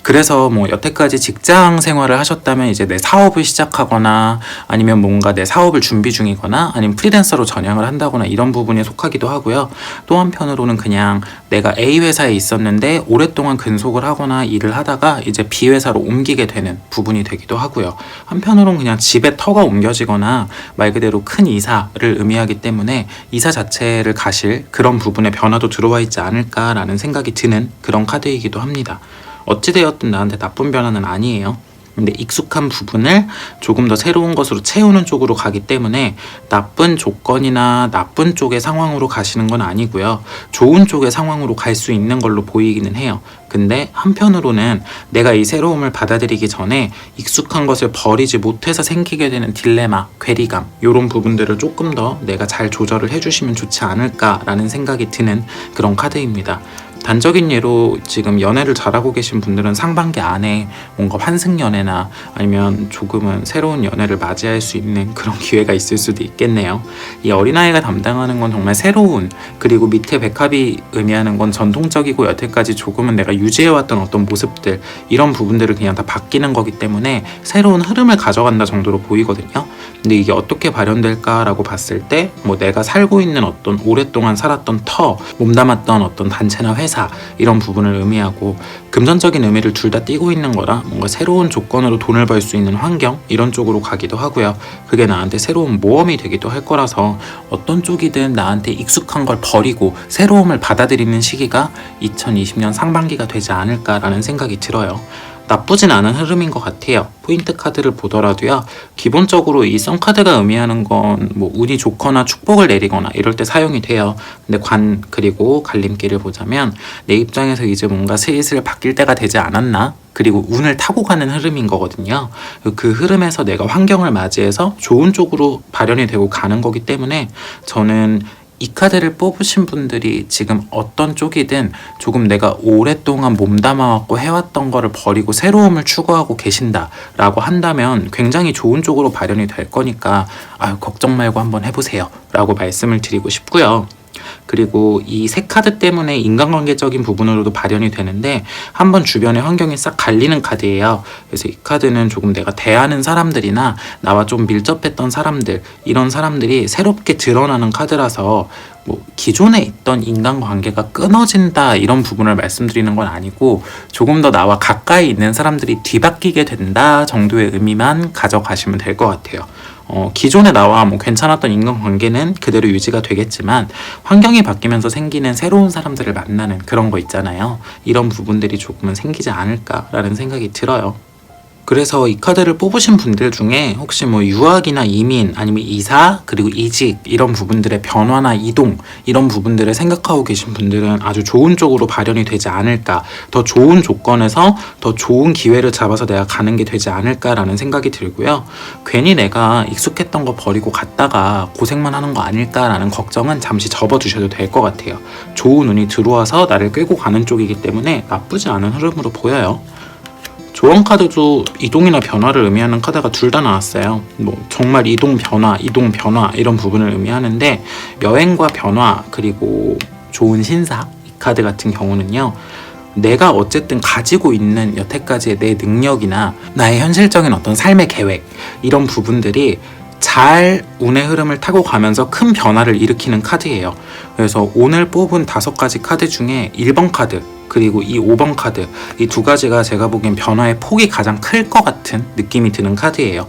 그래서 뭐 여태까지 직장 생활을 하셨다면 이제 내 사업을 시작하거나, 아니면 뭔가 내 사업을 준비 중이거나, 아니면 프리랜서로 전향을 한다거나 이런 부분에 속하기도 하고요. 또 한편으로는 그냥 내가 A 회사에 있었는데 오랫동안 근속을 하거나 일을 하다가 이제 B 회사로 옮기게 되는 부분이 되기도 하고요. 한편으로는 그냥 집에 터가 옮겨지거나 말 그대로 큰 이사를 의미하기 때문에 이사 자체를 가실 그런 부분에 변화도 들어와 있지 않을까라는 생각이 드는 그런 카드이기도 합니다. 어찌되었든 나한테 나쁜 변화는 아니에요. 근데 익숙한 부분을 조금 더 새로운 것으로 채우는 쪽으로 가기 때문에 나쁜 조건이나 나쁜 쪽의 상황으로 가시는 건 아니고요. 좋은 쪽의 상황으로 갈 수 있는 걸로 보이기는 해요. 근데 한편으로는 내가 이 새로움을 받아들이기 전에 익숙한 것을 버리지 못해서 생기게 되는 딜레마, 괴리감 이런 부분들을 조금 더 내가 잘 조절을 해주시면 좋지 않을까라는 생각이 드는 그런 카드입니다. 단적인 예로 지금 연애를 잘하고 계신 분들은 상반기 안에 뭔가 환승 연애나 아니면 조금은 새로운 연애를 맞이할 수 있는 그런 기회가 있을 수도 있겠네요. 이 어린아이가 담당하는 건 정말 새로운, 그리고 밑에 백합이 의미하는 건 전통적이고 여태까지 조금은 내가 유지해왔던 어떤 모습들, 이런 부분들을 그냥 다 바뀌는 거기 때문에 새로운 흐름을 가져간다 정도로 보이거든요. 근데 이게 어떻게 발현될까라고 봤을 때 뭐 내가 살고 있는 어떤 오랫동안 살았던 터, 몸담았던 어떤 단체나 회사 이런 부분을 의미하고, 금전적인 의미를 둘 다 띠고 있는 거라 뭔가 새로운 조건으로 돈을 벌 수 있는 환경 이런 쪽으로 가기도 하고요. 그게 나한테 새로운 모험이 되기도 할 거라서 어떤 쪽이든 나한테 익숙한 걸 버리고 새로움을 받아들이는 시기가 2020년 상반기가 되지 않을까라는 생각이 들어요. 나쁘진 않은 흐름인 것 같아요. 포인트 카드를 보더라도요, 기본적으로 이 썬카드가 의미하는 건 뭐 운이 좋거나 축복을 내리거나 이럴 때 사용이 돼요. 근데 그리고 갈림길을 보자면 내 입장에서 이제 뭔가 슬슬 바뀔 때가 되지 않았나? 그리고 운을 타고 가는 흐름인 거거든요. 그 흐름에서 내가 환경을 맞이해서 좋은 쪽으로 발현이 되고 가는 거기 때문에 저는 이 카드를 뽑으신 분들이 지금 어떤 쪽이든 조금 내가 오랫동안 몸담아왔고 해왔던 거를 버리고 새로움을 추구하고 계신다라고 한다면 굉장히 좋은 쪽으로 발현이 될 거니까 걱정 말고 한번 해보세요 라고 말씀을 드리고 싶고요. 그리고 이 세 카드 때문에 인간관계적인 부분으로도 발현이 되는데 한번 주변의 환경이 싹 갈리는 카드예요. 그래서 이 카드는 조금 내가 대하는 사람들이나 나와 좀 밀접했던 사람들, 이런 사람들이 새롭게 드러나는 카드라서 뭐 기존에 있던 인간관계가 끊어진다 이런 부분을 말씀드리는 건 아니고, 조금 더 나와 가까이 있는 사람들이 뒤바뀌게 된다 정도의 의미만 가져가시면 될 것 같아요. 기존에 나와 뭐 괜찮았던 인간관계는 그대로 유지가 되겠지만 환경이 바뀌면서 생기는 새로운 사람들을 만나는 그런 거 있잖아요. 이런 부분들이 조금은 생기지 않을까라는 생각이 들어요. 그래서 이 카드를 뽑으신 분들 중에 혹시 뭐 유학이나 이민 아니면 이사 그리고 이직 이런 부분들의 변화나 이동 이런 부분들을 생각하고 계신 분들은 아주 좋은 쪽으로 발현이 되지 않을까, 더 좋은 조건에서 더 좋은 기회를 잡아서 내가 가는 게 되지 않을까라는 생각이 들고요. 괜히 내가 익숙했던 거 버리고 갔다가 고생만 하는 거 아닐까라는 걱정은 잠시 접어두셔도 될 것 같아요. 좋은 운이 들어와서 나를 끌고 가는 쪽이기 때문에 나쁘지 않은 흐름으로 보여요. 조언 카드도 이동이나 변화를 의미하는 카드가 둘 다 나왔어요. 뭐 정말 이동 변화 이런 부분을 의미하는데, 여행과 변화 그리고 좋은 신사 이 카드 같은 경우는요, 내가 어쨌든 가지고 있는 여태까지의 내 능력이나 나의 현실적인 어떤 삶의 계획 이런 부분들이 잘 운의 흐름을 타고 가면서 큰 변화를 일으키는 카드예요. 그래서 오늘 뽑은 5가지 카드 중에 1번 카드 그리고 이 5번 카드, 이 두 가지가 제가 보기엔 변화의 폭이 가장 클 것 같은 느낌이 드는 카드예요.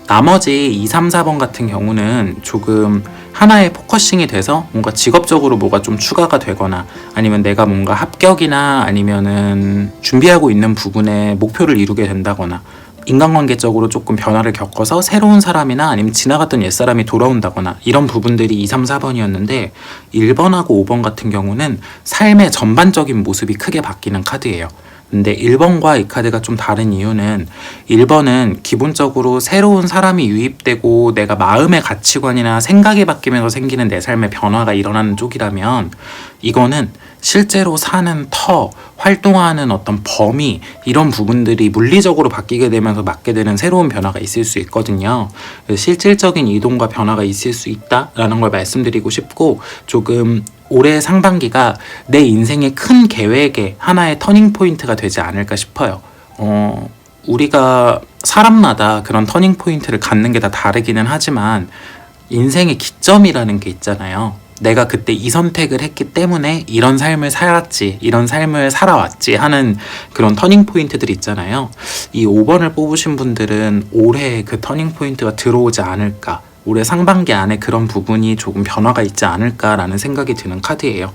나머지 2, 3, 4번 같은 경우는 조금 하나의 포커싱이 돼서 뭔가 직업적으로 뭐가 좀 추가가 되거나 아니면 내가 뭔가 합격이나 아니면은 준비하고 있는 부분에 목표를 이루게 된다거나 인간관계적으로 조금 변화를 겪어서 새로운 사람이나 아니면 지나갔던 옛사람이 돌아온다거나 이런 부분들이 2, 3, 4번이었는데 1번하고 5번 같은 경우는 삶의 전반적인 모습이 크게 바뀌는 카드예요. 근데 1번과 이 카드가 좀 다른 이유는 1번은 기본적으로 새로운 사람이 유입되고 내가 마음의 가치관이나 생각이 바뀌면서 생기는 내 삶의 변화가 일어나는 쪽이라면 이거는 실제로 사는 터, 활동하는 어떤 범위 이런 부분들이 물리적으로 바뀌게 되면서 맞게 되는 새로운 변화가 있을 수 있거든요. 실질적인 이동과 변화가 있을 수 있다라는 걸 말씀드리고 싶고 조금 올해 상반기가 내 인생의 큰 계획의 하나의 터닝 포인트가 되지 않을까 싶어요. 우리가 사람마다 그런 터닝 포인트를 갖는 게 다 다르기는 하지만 인생의 기점이라는 게 있잖아요. 내가 그때 이 선택을 했기 때문에 이런 삶을 살았지, 이런 삶을 살아왔지 하는 그런 터닝 포인트들이 있잖아요. 이 5번을 뽑으신 분들은 올해 그 터닝 포인트가 들어오지 않을까, 올해 상반기 안에 그런 부분이 조금 변화가 있지 않을까라는 생각이 드는 카드예요.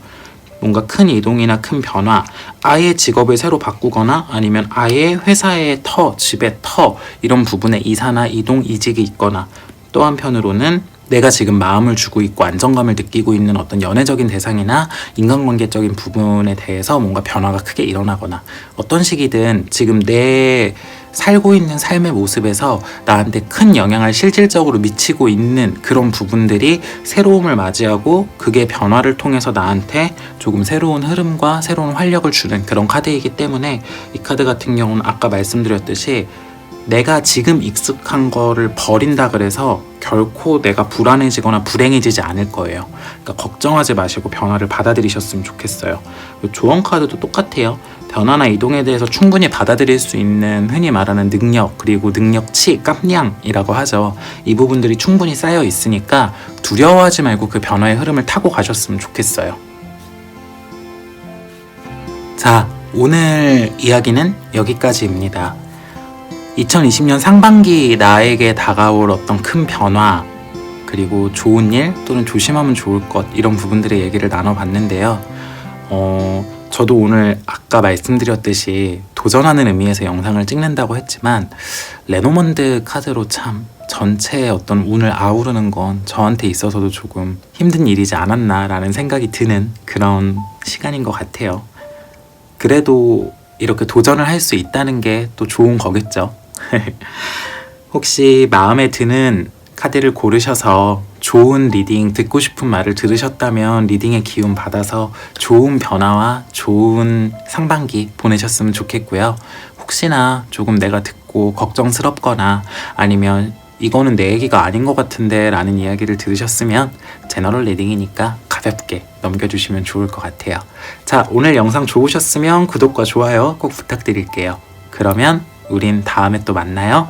뭔가 큰 이동이나 큰 변화, 아예 직업을 새로 바꾸거나 아니면 아예 회사의 터, 집의 터 이런 부분에 이사나 이동, 이직이 있거나 또 한편으로는 내가 지금 마음을 주고 있고 안정감을 느끼고 있는 어떤 연애적인 대상이나 인간관계적인 부분에 대해서 뭔가 변화가 크게 일어나거나 어떤 시기든 지금 내 살고 있는 삶의 모습에서 나한테 큰 영향을 실질적으로 미치고 있는 그런 부분들이 새로움을 맞이하고 그게 변화를 통해서 나한테 조금 새로운 흐름과 새로운 활력을 주는 그런 카드이기 때문에 이 카드 같은 경우는 아까 말씀드렸듯이 내가 지금 익숙한 거를 버린다 그래서 결코 내가 불안해지거나 불행해지지 않을 거예요. 그러니까 걱정하지 마시고 변화를 받아들이셨으면 좋겠어요. 조언 카드도 똑같아요. 변화나 이동에 대해서 충분히 받아들일 수 있는 흔히 말하는 능력 그리고 능력치, 깜냥이라고 하죠. 이 부분들이 충분히 쌓여 있으니까 두려워하지 말고 그 변화의 흐름을 타고 가셨으면 좋겠어요. 자, 오늘 이야기는 여기까지입니다. 2020년 상반기 나에게 다가올 어떤 큰 변화 그리고 좋은 일 또는 조심하면 좋을 것 이런 부분들의 얘기를 나눠봤는데요. 저도 오늘 아까 말씀드렸듯이 도전하는 의미에서 영상을 찍는다고 했지만 레노먼드 카드로 참 전체의 어떤 운을 아우르는 건 저한테 있어서도 조금 힘든 일이지 않았나라는 생각이 드는 그런 시간인 것 같아요. 그래도 이렇게 도전을 할 수 있다는 게 또 좋은 거겠죠. 혹시 마음에 드는 카드를 고르셔서 좋은 리딩, 듣고 싶은 말을 들으셨다면 리딩의 기운 받아서 좋은 변화와 좋은 상반기 보내셨으면 좋겠고요. 혹시나 조금 내가 듣고 걱정스럽거나 아니면 이거는 내 얘기가 아닌 것 같은데 라는 이야기를 들으셨으면 제너럴 리딩이니까 가볍게 넘겨주시면 좋을 것 같아요. 자, 오늘 영상 좋으셨으면 구독과 좋아요 꼭 부탁드릴게요. 그러면 우린 다음에 또 만나요.